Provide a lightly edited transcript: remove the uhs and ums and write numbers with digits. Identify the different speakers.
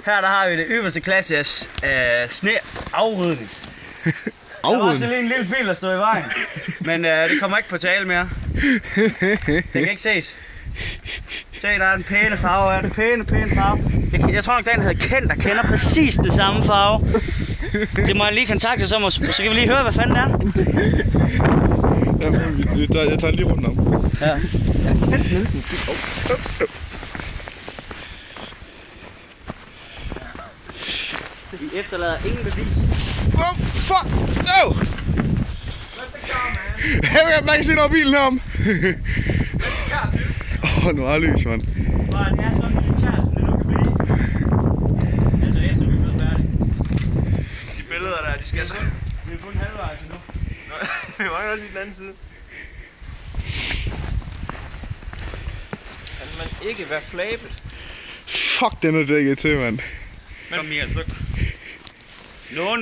Speaker 1: Her der har vi det øverste klasse af sneafrydning. Der var også lige en lille bil, der stod i vejen. Men det kommer ikke på tale mere. Det kan ikke ses. Se, der er den pæne farve her. Den pæne farve. Jeg tror nok, den hedder Kent, der kender præcis den samme farve. Det må jeg lige kontakte os om, og så kan vi lige høre, hvad fanden det er.
Speaker 2: Jeg tager lige rundt om.
Speaker 1: Ja. Vi efterlader ingen bevis.
Speaker 2: Oh, fuck! No! Man kan se noget bilen herom. Nu er lys, mand.
Speaker 1: Det er så militært, som det nu kan blive. Altså efter vi er blevet færdige.
Speaker 3: De billeder der, de skal så...
Speaker 1: Vi er kun halvvejs nu.
Speaker 3: Vi mangler også i den anden side. Kan man ikke være flabet?
Speaker 2: Fuck, den er dækket til, mand.
Speaker 1: Kom Michael, flyt. No.